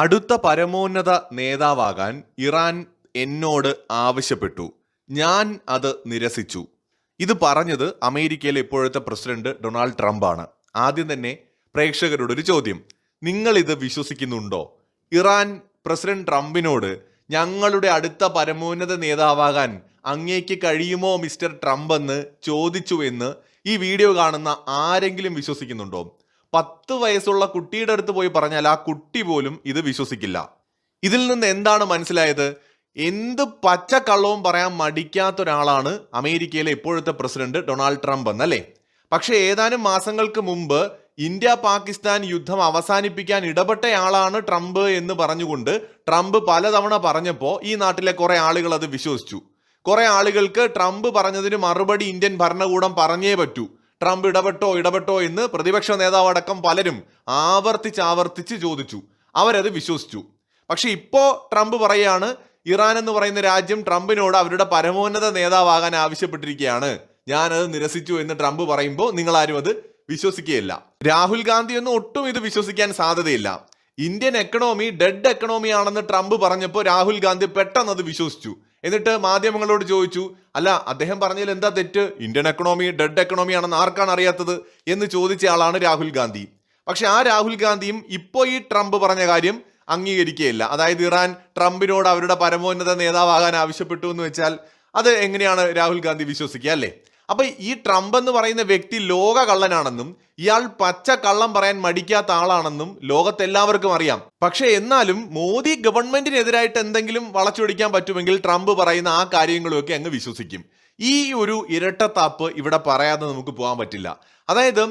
അടുത്ത പരമോന്നത നേതാവാകാൻ ഇറാൻ എന്നോട് ആവശ്യപ്പെട്ടു. ഞാൻ അത് നിരസിച്ചു. ഇത് പറഞ്ഞത് അമേരിക്കയിലെ ഇപ്പോഴത്തെ പ്രസിഡന്റ് ഡൊണാൾഡ് ട്രംപ് ആണ്. ആദ്യം തന്നെ പ്രേക്ഷകരോടൊരു ചോദ്യം, നിങ്ങൾ ഇത് വിശ്വസിക്കുന്നുണ്ടോ? ഇറാൻ പ്രസിഡന്റ് ട്രംപിനോട് ഞങ്ങളുടെ അടുത്ത പരമോന്നത നേതാവാകാൻ അങ്ങേക്ക് കഴിയുമോ മിസ്റ്റർ ട്രംപ് എന്ന് ചോദിച്ചു എന്ന് ഈ വീഡിയോ കാണുന്ന ആരെങ്കിലും വിശ്വസിക്കുന്നുണ്ടോ? 10 വയസ്സുള്ള കുട്ടിയുടെ അടുത്ത് പോയി പറഞ്ഞാൽ ആ കുട്ടി പോലും ഇത് വിശ്വസിക്കില്ല. ഇതിൽ നിന്ന് എന്താണ് മനസ്സിലായത്? എന്ത് പച്ചക്കള്ളവും പറയാൻ മടിക്കാത്ത ഒരാളാണ് അമേരിക്കയിലെ ഇപ്പോഴത്തെ പ്രസിഡന്റ് ഡൊണാൾഡ് ട്രംപ് എന്നല്ലേ. പക്ഷെ ഏതാനും മാസങ്ങൾക്ക് മുമ്പ് ഇന്ത്യ പാകിസ്ഥാൻ യുദ്ധം അവസാനിപ്പിക്കാൻ ഇടപെട്ടയാളാണ് ട്രംപ് എന്ന് പറഞ്ഞുകൊണ്ട് ട്രംപ് പലതവണ പറഞ്ഞപ്പോൾ ഈ നാട്ടിലെ കുറെ ആളുകൾ അത് വിശ്വസിച്ചു. കുറെ ആളുകൾക്ക് ട്രംപ് പറഞ്ഞതിന് മറുപടി ഇന്ത്യൻ ഭരണകൂടം പറഞ്ഞേ പറ്റൂ. ട്രംപ് ഇടപെട്ടോ എന്ന് പ്രതിപക്ഷ നേതാവ് അടക്കം പലരും ആവർത്തിച്ച് ചോദിച്ചു. അവരത് വിശ്വസിച്ചു. പക്ഷെ ഇപ്പോ ട്രംപ് പറയാണ് ഇറാൻ എന്ന് പറയുന്ന രാജ്യം ട്രംപിനോട് അവരുടെ പരമോന്നത നേതാവാകാൻ ആവശ്യപ്പെട്ടിരിക്കുകയാണ്, ഞാനത് നിരസിച്ചു എന്ന് ട്രംപ് പറയുമ്പോൾ നിങ്ങളാരും അത് വിശ്വസിക്കുകയില്ല. രാഹുൽ ഗാന്ധി ഒന്നും ഒട്ടും ഇത് വിശ്വസിക്കാൻ സാധ്യതയില്ല. ഇന്ത്യൻ എക്കണോമി ഡെഡ് എക്കണോമി ആണെന്ന് ട്രംപ് പറഞ്ഞപ്പോൾ രാഹുൽ ഗാന്ധി പെട്ടെന്ന് അത് വിശ്വസിച്ചു. എന്നിട്ട് മാധ്യമങ്ങളോട് ചോദിച്ചു, അല്ല അദ്ദേഹം പറഞ്ഞതിൽ എന്താ തെറ്റ്? ഇന്ത്യൻ എക്കണോമി ഡെഡ് എക്കണോമി ആണെന്ന് ആർക്കാണ് അറിയാത്തത് എന്ന് ചോദിച്ച ആളാണ് രാഹുൽ ഗാന്ധി. പക്ഷെ ആ രാഹുൽ ഗാന്ധിയും ഇപ്പോൾ ഈ ട്രംപ് പറഞ്ഞ കാര്യം അംഗീകരിക്കുകയില്ല. അതായത് ഇറാൻ ട്രംപിനോട് അവരുടെ പരമോന്നത നേതാവാകാൻ ആവശ്യപ്പെട്ടു എന്ന് വെച്ചാൽ അത് എങ്ങനെയാണ് രാഹുൽ ഗാന്ധി വിശ്വസിക്കുക, അല്ലേ? അപ്പൊ ഈ ട്രംപ് എന്ന് പറയുന്ന വ്യക്തി ലോക കള്ളനാണെന്നും ഇയാൾ പച്ച കള്ളം പറയാൻ മടിക്കാത്ത ആളാണെന്നും ലോകത്തെല്ലാവർക്കും അറിയാം. പക്ഷെ എന്നാലും മോദി ഗവൺമെന്റിനെതിരായിട്ട് എന്തെങ്കിലും വളച്ചൊടിക്കാൻ പറ്റുമെങ്കിൽ ട്രംപ് പറയുന്ന ആ കാര്യങ്ങളൊക്കെ അങ്ങ് വിശ്വസിക്കും. ഈ ഒരു ഇരട്ടത്താപ്പ് ഇവിടെ പറയാതെ നമുക്ക് പോകാൻ പറ്റില്ല. അതായത്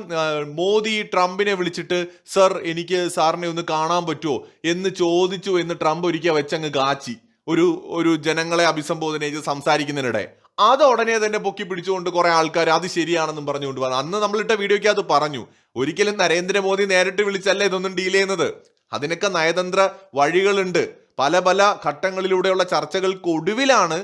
മോദി ട്രംപിനെ വിളിച്ചിട്ട് സർ എനിക്ക് സാറിനെ ഒന്ന് കാണാൻ പറ്റുമോ എന്ന് ചോദിച്ചു എന്ന് ട്രംപ് ഒരിക്കൽ വെച്ചങ്ങ് കാച്ചി ഒരു ജനങ്ങളെ അഭിസംബോധന ചെയ്ത് സംസാരിക്കുന്നതിനിടെ അത് ഉടനെ തന്നെ പൊക്കി പിടിച്ചുകൊണ്ട് കുറെ ആൾക്കാർ അത് ശരിയാണെന്നും പറഞ്ഞുകൊണ്ട് വന്നു. അന്ന് നമ്മളിട്ട വീഡിയോയ്ക്ക് അത് പറഞ്ഞു. ഒരിക്കലും നരേന്ദ്രമോദി നേരിട്ട് വിളിച്ചല്ല ഇതൊന്നും ഡീൽ ചെയ്യുന്നത്. അതിനൊക്കെ നയതന്ത്ര വഴികളുണ്ട്. പല ഘട്ടങ്ങളിലൂടെയുള്ള ചർച്ചകൾക്ക് ഒടുവിലാണ്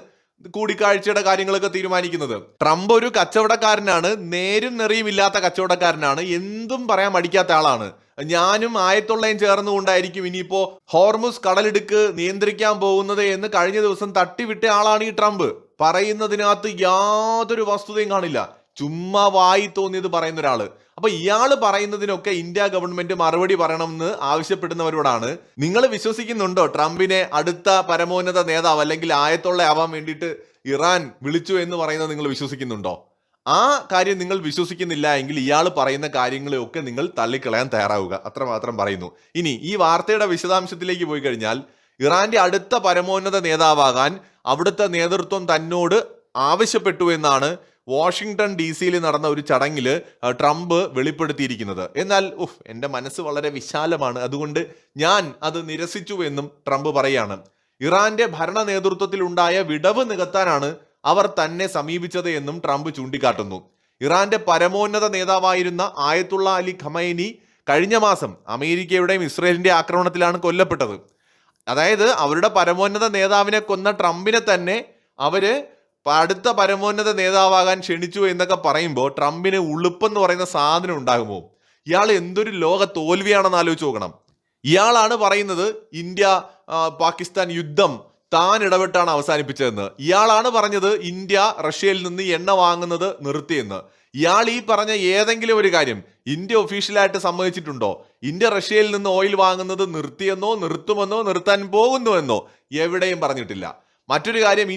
കൂടിക്കാഴ്ചയുടെ കാര്യങ്ങളൊക്കെ തീരുമാനിക്കുന്നത്. ട്രംപ് ഒരു കച്ചവടക്കാരനാണ്, നേരും നെറിയും ഇല്ലാത്ത കച്ചവടക്കാരനാണ്, എന്തും പറയാൻ മടിക്കാത്ത ആളാണ്. ഞാനും ആയത്തുള്ളയും ചേർന്നുകൊണ്ടായിരിക്കും ഇനിയിപ്പോ ഹോർമുസ് കടലിടുക്ക് നിയന്ത്രിക്കാൻ പോകുന്നത് എന്ന് കഴിഞ്ഞ ദിവസം തട്ടിവിട്ട ആളാണ് ഈ ട്രംപ്. പറയുന്നതിനകത്ത് യാതൊരു വസ്തുതയും കാണില്ല, ചുമ്മാ വായി തോന്നിയത് പറയുന്ന ഒരാള്. അപ്പൊ ഇയാള് പറയുന്നതിനൊക്കെ ഇന്ത്യ ഗവൺമെന്റ് മറുപടി പറയണമെന്ന് ആവശ്യപ്പെടുന്നവരോടാണ്, നിങ്ങൾ വിശ്വസിക്കുന്നുണ്ടോ ട്രംപിനെ അടുത്ത പരമോന്നത നേതാവ് അല്ലെങ്കിൽ ആയത്തുള്ള ആവാൻ വേണ്ടിയിട്ട് ഇറാൻ വിളിച്ചു എന്ന് പറയുന്നത് നിങ്ങൾ വിശ്വസിക്കുന്നുണ്ടോ? ആ കാര്യം നിങ്ങൾ വിശ്വസിക്കുന്നില്ല എങ്കിൽ ഇയാൾ പറയുന്ന കാര്യങ്ങളെയൊക്കെ നിങ്ങൾ തള്ളിക്കളയാൻ തയ്യാറാവുക, അത്രമാത്രം പറയുന്നു. ഇനി ഈ വാർത്തയുടെ വിശദാംശത്തിലേക്ക് പോയി കഴിഞ്ഞാൽ ഇറാന്റെ അടുത്ത പരമോന്നത നേതാവാകാൻ അവിടുത്തെ നേതൃത്വം തന്നോട് ആവശ്യപ്പെട്ടു എന്നാണ് വാഷിംഗ്ടൺ DC നടന്ന ഒരു ചടങ്ങിൽ ട്രംപ് വെളിപ്പെടുത്തിയിരിക്കുന്നത്. എന്നാൽ എൻ്റെ മനസ്സ് വളരെ വിശാലമാണ്, അതുകൊണ്ട് ഞാൻ അത് നിരസിച്ചു എന്നും ട്രംപ് പറയാണ്. ഇറാന്റെ ഭരണ നേതൃത്വത്തിൽ ഉണ്ടായ വിടവ് നികത്താനാണ് അവർ തന്നെ സമീപിച്ചത് എന്നും ട്രംപ് ചൂണ്ടിക്കാട്ടുന്നു. ഇറാന്റെ പരമോന്നത നേതാവായിരുന്ന ആയത്തുള്ള അലി ഖമൈനി കഴിഞ്ഞ മാസം അമേരിക്കയുടെയും ഇസ്രയേലിന്റെ ആക്രമണത്തിലാണ് കൊല്ലപ്പെട്ടത്. അതായത് അവരുടെ പരമോന്നത നേതാവിനെ കൊന്ന ട്രംപിനെ തന്നെ അവര് അടുത്ത പരമോന്നത നേതാവാകാൻ ക്ഷണിച്ചു എന്നൊക്കെ പറയുമ്പോൾ ട്രംപിന് ഉളുപ്പെന്ന് പറയുന്ന സാധനം ഉണ്ടാകുമോ? ഇയാൾ എന്തൊരു ലോക തോൽവിയാണെന്ന് ആലോചിച്ച് നോക്കണം. ഇയാളാണ് പറയുന്നത് ഇന്ത്യ പാകിസ്ഥാൻ യുദ്ധം താൻ ഇടപെട്ടാണ് അവസാനിപ്പിച്ചതെന്ന്. ഇയാളാണ് പറഞ്ഞത് ഇന്ത്യ റഷ്യയിൽ നിന്ന് എണ്ണ വാങ്ങുന്നത് നിർത്തിയെന്ന്. ഇയാൾ ഈ പറഞ്ഞ ഏതെങ്കിലും ഒരു കാര്യം ഇന്ത്യ ഒഫീഷ്യലായിട്ട് സമ്മതിച്ചിട്ടുണ്ടോ? ഇന്ത്യ റഷ്യയിൽ നിന്ന് ഓയിൽ വാങ്ങുന്നത് നിർത്തിയെന്നോ നിർത്തുമെന്നോ നിർത്താൻ പോകുന്നുവെന്നോ എവിടെയും പറഞ്ഞിട്ടില്ല. മറ്റൊരു കാര്യം,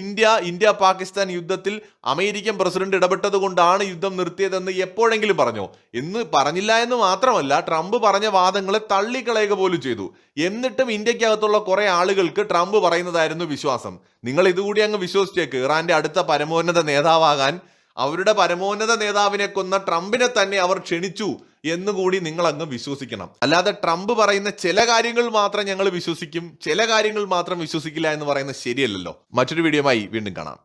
ഇന്ത്യ പാകിസ്ഥാൻ യുദ്ധത്തിൽ അമേരിക്കൻ പ്രസിഡന്റ് ഇടപെട്ടത് കൊണ്ടാണ് യുദ്ധം നിർത്തിയതെന്ന് എപ്പോഴെങ്കിലും പറഞ്ഞോ? എന്ന് പറഞ്ഞില്ല എന്ന് മാത്രമല്ല, ട്രംപ് പറഞ്ഞ വാദങ്ങളെ തള്ളിക്കളയുക പോലും ചെയ്തു. എന്നിട്ടും ഇന്ത്യക്കകത്തുള്ള കുറെ ആളുകൾക്ക് ട്രംപ് പറയുന്നതായിരുന്നു വിശ്വാസം. നിങ്ങൾ ഇതുകൂടി അങ്ങ് വിശ്വസിച്ചേക്ക്, ഇറാന്റെ അടുത്ത പരമോന്നത നേതാവാകാൻ അവരുടെ പരമോന്നത നേതാവിനെ കൊന്ന ട്രംപിനെ തന്നെ അവർ ക്ഷണിച്ചു എന്നുകൂടി നിങ്ങൾ അങ്ങ് വിശ്വസിക്കണം. അല്ലാതെ ട്രംപ് പറയുന്ന ചില കാര്യങ്ങൾ മാത്രം ഞങ്ങൾ വിശ്വസിക്കും, ചില കാര്യങ്ങൾ മാത്രം വിശ്വസിക്കില്ല എന്ന് പറയുന്നത് ശരിയല്ലല്ലോ. മറ്റൊരു വീഡിയോയുമായി വീണ്ടും കാണാം.